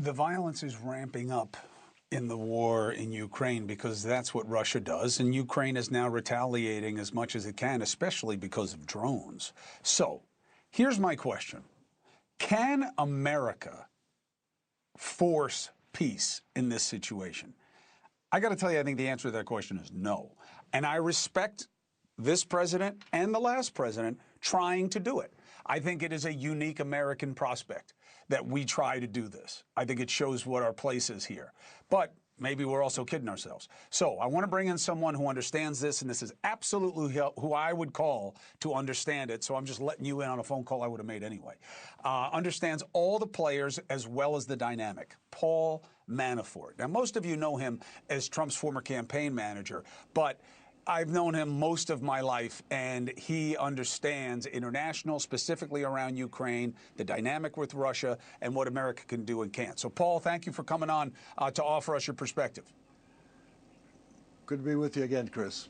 The violence is ramping up in the war in Ukraine because that's what Russia does, and Ukraine is now retaliating as much as it can, especially because of drones. So, here's my question. Can America force peace in this situation? I got to tell you, I think the answer to that question is no. And I respect this president and the last president trying to do it. I think it is a unique American prospect that we try to do this. I think it shows what our place is here. But maybe we're also kidding ourselves. So I want to bring in someone who understands this, and this is absolutely who I would call to understand it. So I'm just letting you in on a phone call I would have made anyway. Understands all the players as well as the dynamic. Paul Manafort. Now, most of you know him as Trump's former campaign manager, but I've known him most of my life, and he understands international, specifically around Ukraine, the dynamic with Russia, and what America can do and can't. So, Paul, thank you for coming on to offer us your perspective. Good to be with you again, Chris.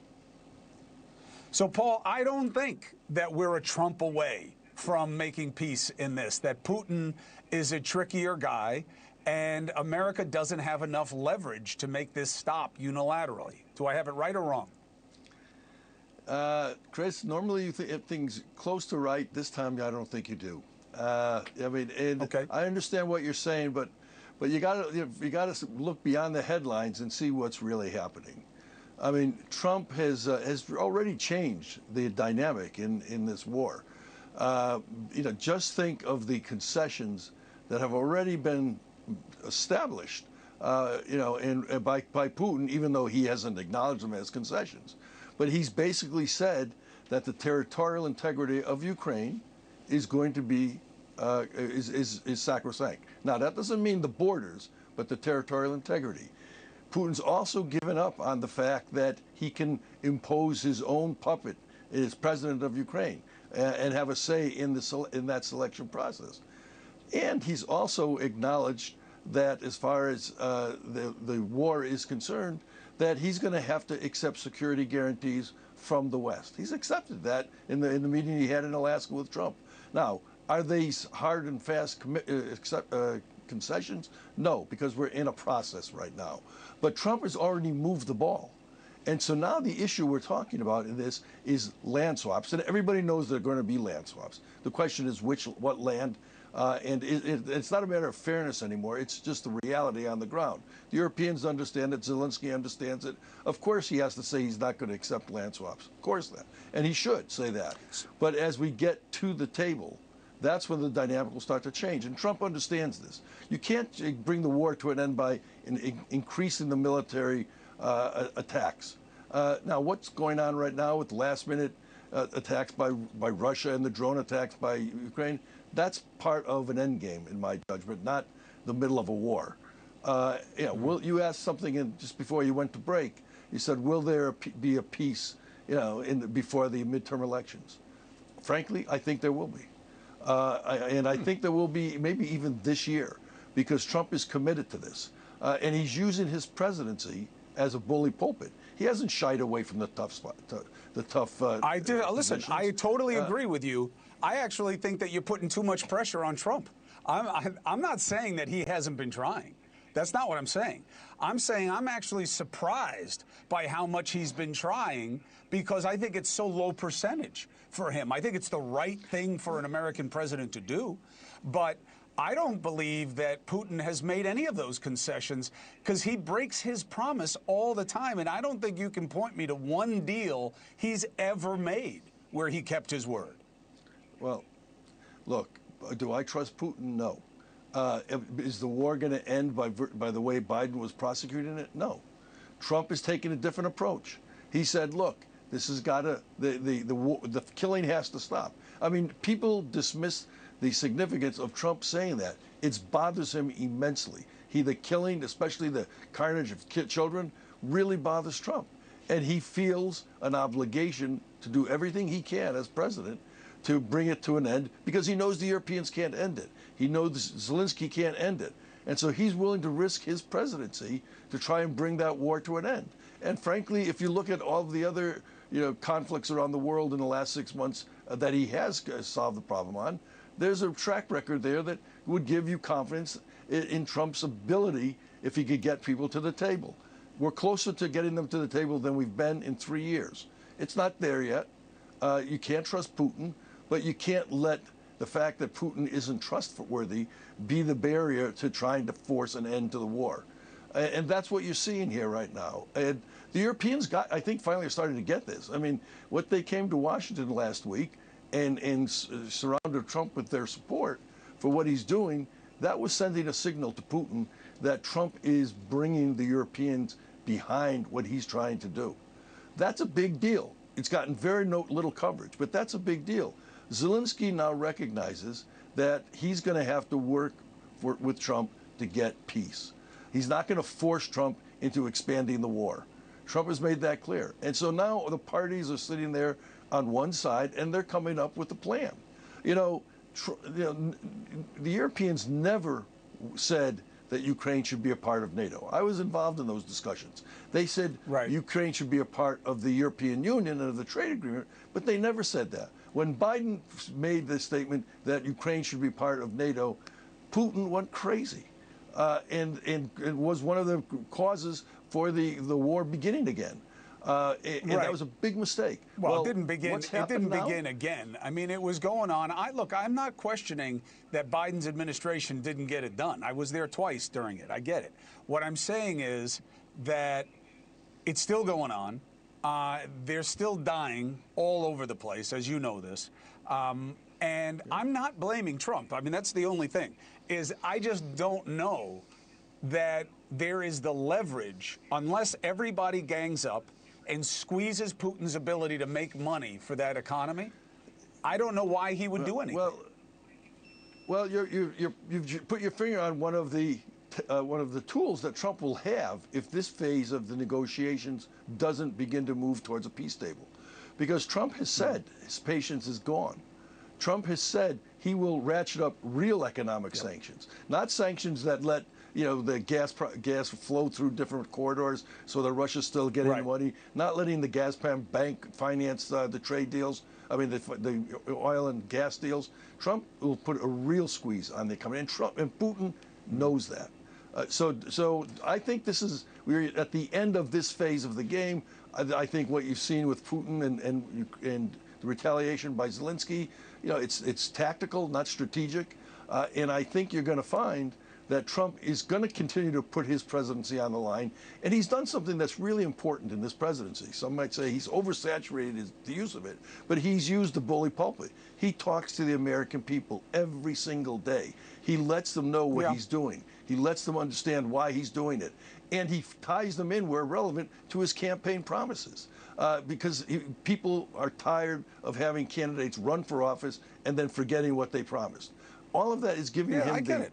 So, Paul, I don't think that we're a Trump away from making peace in this, that Putin is a trickier guy, and America doesn't have enough leverage to make this stop unilaterally. Do I have it right or wrong? Chris, normally you think things close to right. This time, I don't think you do. I mean, and okay. I understand what you're saying, but you gotta look beyond the headlines and see what's really happening. I mean, Trump has already changed the dynamic in this war. Just think of the concessions that have already been established. And by Putin, even though he hasn't acknowledged them as concessions. But he's basically said that the territorial integrity of Ukraine is going to be is sacrosanct. Now, that doesn't mean the borders, but the territorial integrity. Putin's also given up on the fact that he can impose his own puppet as president of Ukraine and have a say in that selection process. And he's also acknowledged that as far as the war is concerned, that he's going to have to accept security guarantees from the West. He's accepted that in the meeting he had in Alaska with Trump. Now, are these hard and fast concessions? No, because we're in a process right now. But Trump has already moved the ball. And so now the issue we're talking about in this is land swaps. And everybody knows there are going to be land swaps. The question is what land. And it's not a matter of fairness anymore. It's just the reality on the ground. The Europeans understand it. Zelensky understands it. Of course, he has to say he's not going to accept land swaps. Of course that. And he should say that. But as we get to the table, that's when the dynamic will start to change. And Trump understands this. You can't bring the war to an end by increasing the military attacks. Now, what's going on right now with last-minute attacks by Russia and the drone attacks by Ukraine, that's part of an end game, in my judgment, not the middle of a war. You asked something just before you went to break. You said, will there be a peace, before the midterm elections? Frankly, I think there will be. And I think there will be maybe even this year, because Trump is committed to this. And he's using his presidency as a bully pulpit. He hasn't shied away from the tough spot, I do. Listen, I totally agree with you. I actually think that you're putting too much pressure on Trump. I'm not saying that he hasn't been trying. That's not what I'm saying. I'm saying I'm actually surprised by how much he's been trying, because I think it's so low percentage for him. I think it's the right thing for an American president to do. But I don't believe that Putin has made any of those concessions, because he breaks his promise all the time. And I don't think you can point me to one deal he's ever made where he kept his word. Well, look, do I trust Putin? No. Is the war going to end by the way Biden was prosecuting it? No. Trump is taking a different approach. He said, look, this has got to, the killing has to stop. I mean, people dismiss the significance of Trump saying that. It bothers him immensely. The killing, especially the carnage of children, really bothers Trump. And he feels an obligation to do everything he can as president to bring it to an end, because he knows the Europeans can't end it. He knows Zelensky can't end it. And so he's willing to risk his presidency to try and bring that war to an end. And frankly, if you look at all of the other conflicts around the world in the last 6 months that he has solved the problem on, there's a track record there that would give you confidence in Trump's ability if he could get people to the table. We're closer to getting them to the table than we've been in 3 years. It's not there yet. You can't trust Putin, but you can't let the fact that Putin isn't trustworthy be the barrier to trying to force an end to the war. And that's what you're seeing here right now. And the Europeans, I think, finally are starting to get this. I mean, what they came to Washington last week and surrounded Trump with their support for what he's doing, that was sending a signal to Putin that Trump is bringing the Europeans behind what he's trying to do. That's a big deal. It's gotten very little coverage, but that's a big deal. Zelensky now recognizes that he's going to have to work with Trump to get peace. He's not going to force Trump into expanding the war. Trump has made that clear. And so now the parties are sitting there on one side, and they're coming up with a plan. The Europeans never said that Ukraine should be a part of NATO. I was involved in those discussions. They said Ukraine should be a part of the European Union and of the trade agreement, but they never said that. When Biden made the statement that Ukraine should be part of NATO, Putin went crazy, and it was one of the causes for the war beginning again. And that was a big mistake. Well, it didn't begin. It didn't begin again. I mean, it was going on. Look, I'm not questioning that Biden's administration didn't get it done. I was there twice during it. I get it. What I'm saying is that it's still going on. They're still dying all over the place, as you know this. And I'm not blaming Trump. I mean, that's the only thing, is I just don't know that there is the leverage, unless everybody gangs up and squeezes Putin's ability to make money for that economy. I don't know why he would do anything. Well, you've put your finger on one of the tools that Trump will have if this phase of the negotiations doesn't begin to move towards a peace table, because Trump has said his patience is gone. Trump has said he will ratchet up real economic sanctions, not sanctions that let the gas flow through different corridors so that Russia's still getting the money, not letting the Gazprom bank finance the trade deals, the oil and gas deals. Trump will put a real squeeze on the economy, and Putin knows that. So I think we're at the end of this phase of the game. I think what you've seen with Putin and the retaliation by Zelensky, it's tactical, not strategic, and I think you're going to find that Trump is going to continue to put his presidency on the line. And he's done something that's really important in this presidency. Some might say he's oversaturated the use of it, but he's used the bully pulpit. He talks to the American people every single day. He lets them know what he's doing. He lets them understand why he's doing it. And he ties them in where relevant to his campaign promises. Because people are tired of having candidates run for office and then forgetting what they promised. All of that is giving him the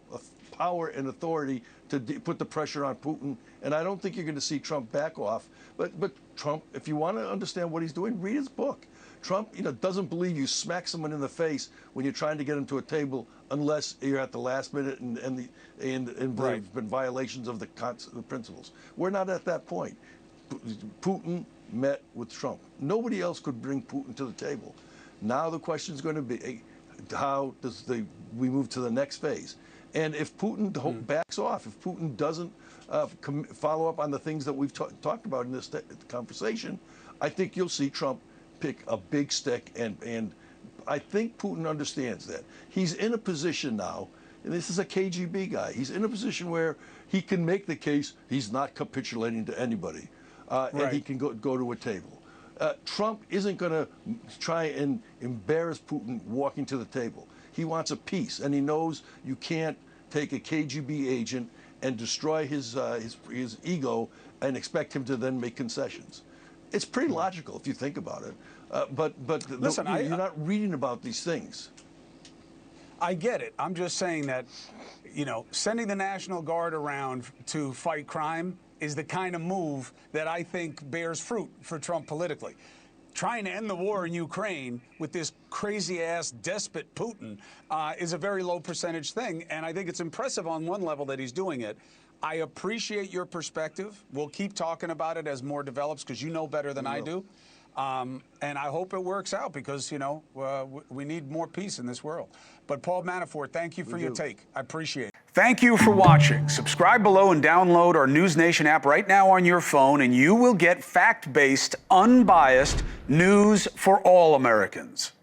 power and authority to put the pressure on Putin, and I don't think you're going to see Trump back off. But Trump, if you want to understand what he's doing, read his book. Trump, doesn't believe you smack someone in the face when you're trying to get him to a table, unless you're at the last minute and there have been violations of the principles. We're not at that point. Putin met with Trump. Nobody else could bring Putin to the table. Now the question is going to be, how does we move to the next phase? And if Putin backs off, if Putin doesn't follow up on the things that we've talked about in this conversation, I think you'll see Trump pick a big stick. And I think Putin understands that. He's in a position now, and this is a KGB guy, he's in a position where he can make the case he's not capitulating to anybody, and he can go to a table. Trump isn't going to try and embarrass Putin walking to the table. He wants a peace, and he knows you can't take a KGB agent and destroy his ego and expect him to then make concessions. It's pretty logical if you think about it. But listen, you're not reading about these things. I get it. I'm just saying that, sending the National Guard around to fight crime is the kind of move that I think bears fruit for Trump politically. Trying to end the war in Ukraine with this crazy-ass despot Putin is a very low percentage thing, and I think it's impressive on one level that he's doing it. I appreciate your perspective. We'll keep talking about it as more develops, because you know better than I do. And I hope it works out because, you know, we need more peace in this world. But Paul Manafort, thank you for your take. I appreciate it. Thank you for watching. Subscribe below and download our NewsNation app right now on your phone, and you will get fact-based, unbiased news for all Americans.